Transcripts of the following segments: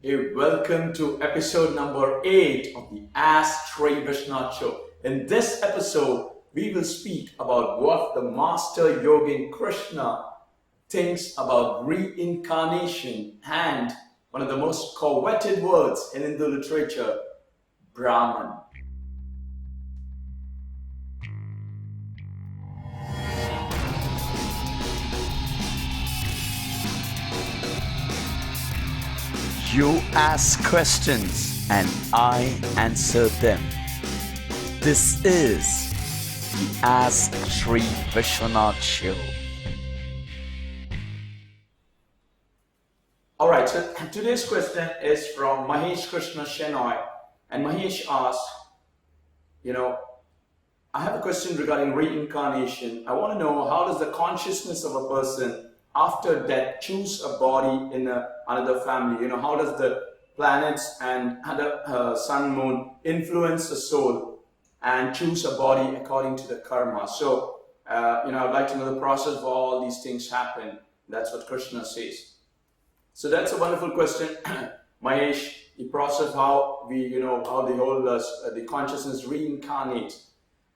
Hey, welcome to episode number 8 of the Ask Sri Vishwanath show. In this episode, we will speak about what the Master Yogin Krishna thinks about reincarnation and one of the most coveted words in Hindu literature, Brahman. You ask questions and I answer them. This is the Ask Sri Vishwanath show. Alright, so today's question is from Mahesh Krishna Shenoy. And Mahesh asks, I have a question regarding reincarnation. I want to know, how does the consciousness of a person after death choose a body in another family? How does the planets and other sun, moon influence the soul and choose a body according to the karma? So, I'd like to know the process of all these things happen. That's what Krishna says. So that's a wonderful question, Mahesh. The process of how how the whole the consciousness reincarnates.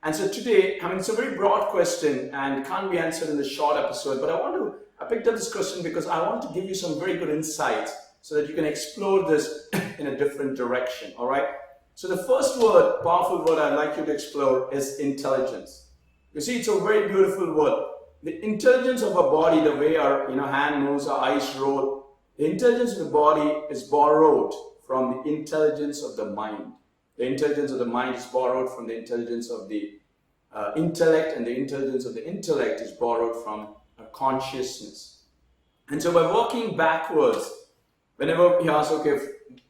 And so today, it's a very broad question and can't be answered in this short episode, but I picked up this question because I want to give you some very good insights so that you can explore this in a different direction, all right? So the first word, powerful word I'd like you to explore is intelligence. You see, it's a very beautiful word. The intelligence of a body, the way our hand moves, our eyes roll, the intelligence of the body is borrowed from the intelligence of the mind. The intelligence of the mind is borrowed from the intelligence of the intellect, and the intelligence of the intellect is borrowed from consciousness. And so by working backwards, whenever we ask, okay,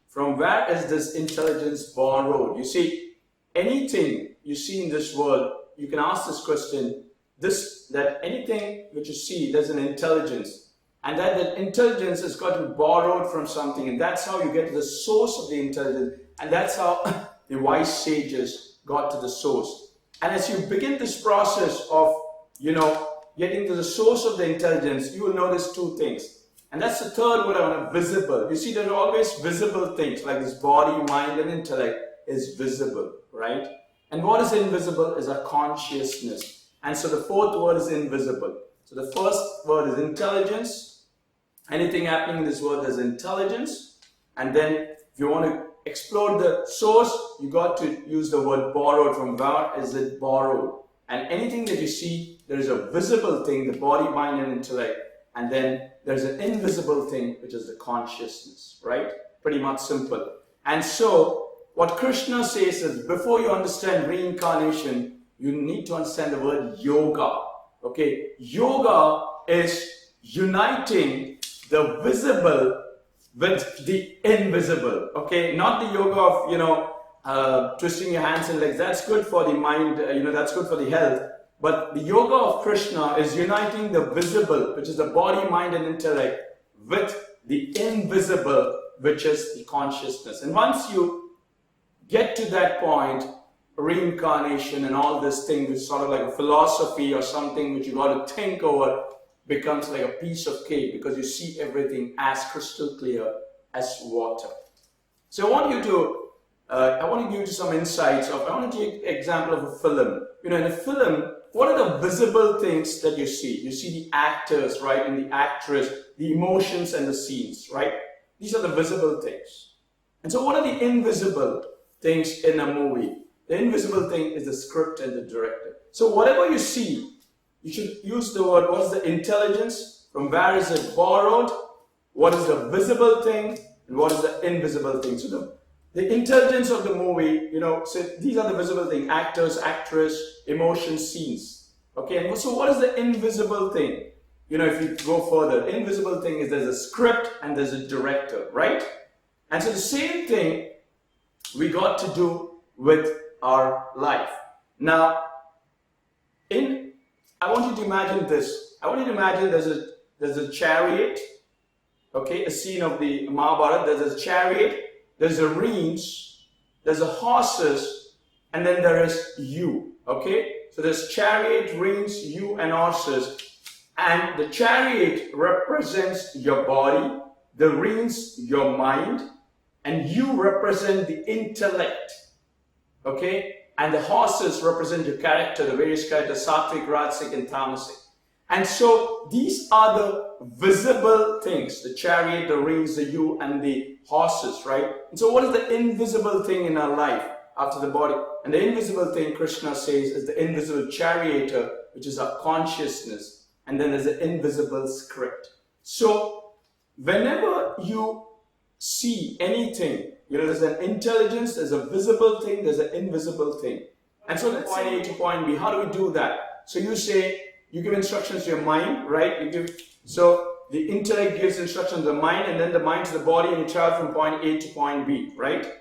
from where is this intelligence borrowed? You see, anything you see in this world, you can ask this question, that anything which you see, there's an intelligence, and that intelligence has got to be borrowed from something, and that's how you get to the source of the intelligence, and that's how the wise sages got to the source. And as you begin this process of, getting to the source of the intelligence, you will notice two things. And that's the third word I want, visible. You see, there are always visible things, like this body, mind, and intellect is visible, right? And what is invisible is a consciousness. And so the fourth word is invisible. So the first word is intelligence. Anything happening in this world, there's intelligence. And then if you want to explore the source, you got to use the word borrowed. From where is it borrowed? And anything that you see, there is a visible thing, the body, mind, and intellect. And then there's an invisible thing, which is the consciousness, right? Pretty much simple. And so, what Krishna says is, before you understand reincarnation, you need to understand the word yoga. Okay? Yoga is uniting the visible with the invisible. Okay? Not the yoga of, twisting your hands and legs. That's good for the mind, that's good for the health. But the yoga of Krishna is uniting the visible, which is the body, mind, and intellect, with the invisible, which is the consciousness. And once you get to that point, reincarnation and all this thing, which is sort of like a philosophy or something which you got to think over, becomes like a piece of cake because you see everything as crystal clear as water. So I want to give you some insights I want to take an example of a film. In a film, what are the visible things that you see? You see the actors, right, and the actress, the emotions and the scenes, right? These are the visible things. And so what are the invisible things in a movie? The invisible thing is the script and the director. So whatever you see, you should use the word, what is the intelligence? From where is it borrowed? What is the visible thing? And what is the invisible thing? So the intelligence of the movie, so these are the visible things: actors, actress, emotions, scenes. Okay, and so what is the invisible thing? If you go further, the invisible thing is there's a script and there's a director, right? And so the same thing we got to do with our life. Now, I want you to imagine this. I want you to imagine there's a chariot, okay, a scene of the Mahabharata. There's a chariot, there's a reins, there's a horses, and then there is you, okay? So there's chariot, reins, you, and horses. And the chariot represents your body, the reins, your mind, and you represent the intellect, okay? And the horses represent your character, the various characters, sattvic, rajasic, and tamasic. And so these are the visible things, the chariot, the rings, the you, and the horses, right? And so what is the invisible thing in our life after the body? And the invisible thing, Krishna says, is the invisible charioteer, which is our consciousness. And then there's the invisible script. So whenever you see anything, there's an intelligence, there's a visible thing, there's an invisible thing. And so let's point A to point B. How do we do that? So you say, you give instructions to your mind, right? So the intellect gives instructions to the mind, and then the mind to the body, and you travel from point A to point B, right?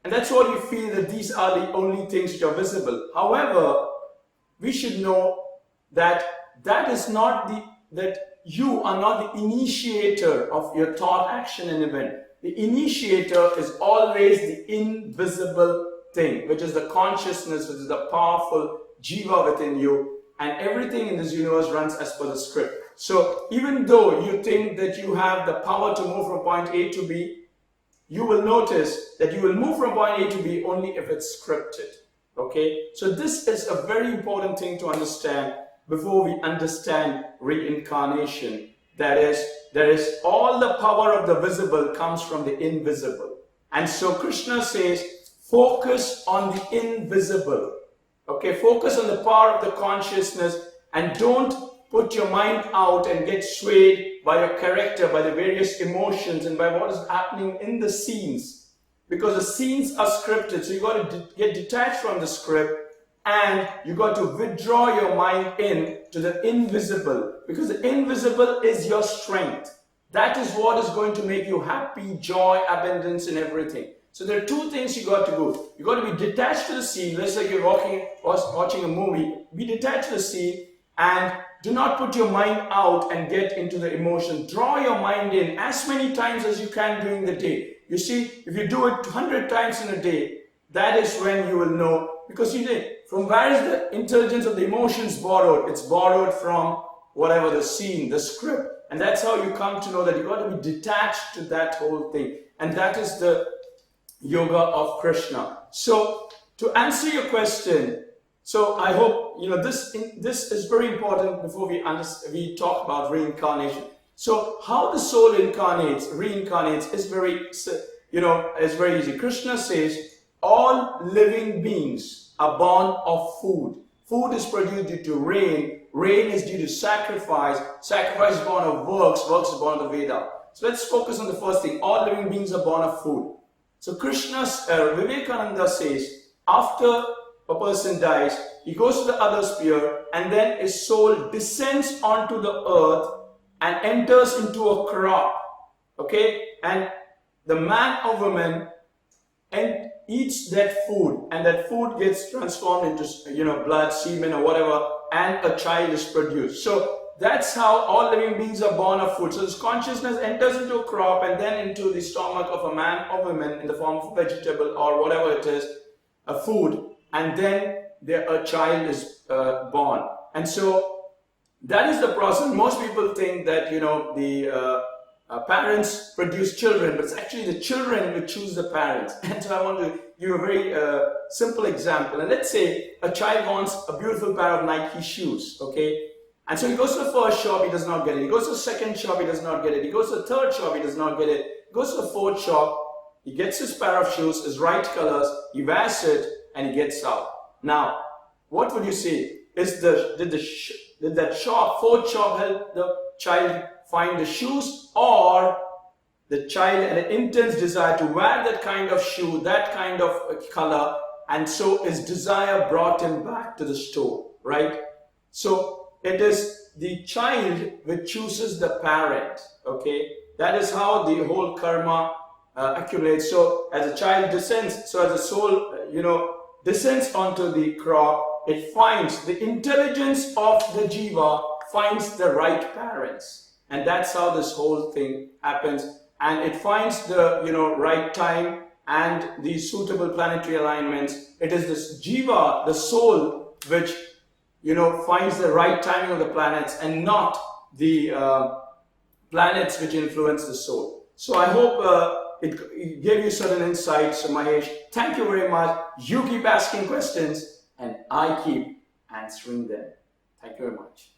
And that's what you feel, that these are the only things which are visible. However, we should know that that you are not the initiator of your thought, action, and event. The initiator is always the invisible thing, which is the consciousness, which is the powerful jiva within you, and everything in this universe runs as per the script. So even though you think that you have the power to move from point A to B, you will notice that you will move from point A to B only if it's scripted. Okay? So this is a very important thing to understand before we understand reincarnation. That is, there is all the power of the visible comes from the invisible. And so Krishna says, focus on the invisible. Okay, focus on the power of the consciousness, and don't put your mind out and get swayed by your character, by the various emotions, and by what is happening in the scenes. Because the scenes are scripted, so you got to get detached from the script, and you got to withdraw your mind in to the invisible, because the invisible is your strength. That is what is going to make you happy, joy, abundance, and everything. So there are two things you got to do. You got to be detached to the scene. Let's say you're watching a movie. Be detached to the scene, and do not put your mind out and get into the emotion. Draw your mind in as many times as you can during the day. You see, if you do it 100 times in a day, that is when you will know. Because from where is the intelligence of the emotions borrowed? It's borrowed from whatever the scene, the script. And that's how you come to know that you got to be detached to that whole thing. And that is the yoga of Krishna. So to answer your question, so I hope this is very important before we talk about reincarnation. So how the soul reincarnates is very easy. Krishna says all living beings are born of food. Food is produced due to rain. Rain is due to sacrifice. Sacrifice is born of works. Works is born of the Veda. So let's focus on the first thing. All living beings are born of food. So Vivekananda says, after a person dies, he goes to the other sphere, and then his soul descends onto the earth and enters into a crop. Okay? And the man or woman eats that food, and that food gets transformed into blood, semen, or whatever, and a child is produced. So that's how all living beings are born of food. So this consciousness enters into a crop and then into the stomach of a man or woman in the form of a vegetable or whatever it is, a food, and then a child is born. And so that is the process. Most people think that the parents produce children, but it's actually the children who choose the parents. And so I want to give a very simple example. And let's say a child wants a beautiful pair of Nike shoes, okay? And so he goes to the first shop, he does not get it. He goes to the second shop, he does not get it. He goes to the third shop, he does not get it. He goes to the fourth shop, he gets his pair of shoes, his right colors, he wears it, and he gets out. Now, what would you say? Did that fourth shop help the child find the shoes, or the child had an intense desire to wear that kind of shoe, that kind of color, and so his desire brought him back to the store, right? So it is the child which chooses the parent, okay? That is how the whole karma accumulates. So as a child descends, so as a soul, descends onto the crop, it finds the intelligence of the jiva, finds the right parents. And that's how this whole thing happens. And it finds the, right time and the suitable planetary alignments. It is this jiva, the soul, which finds the right timing of the planets, and not the planets which influence the soul. So I hope it gave you certain insights. So Mahesh, thank you very much. You keep asking questions and I keep answering them. Thank you very much.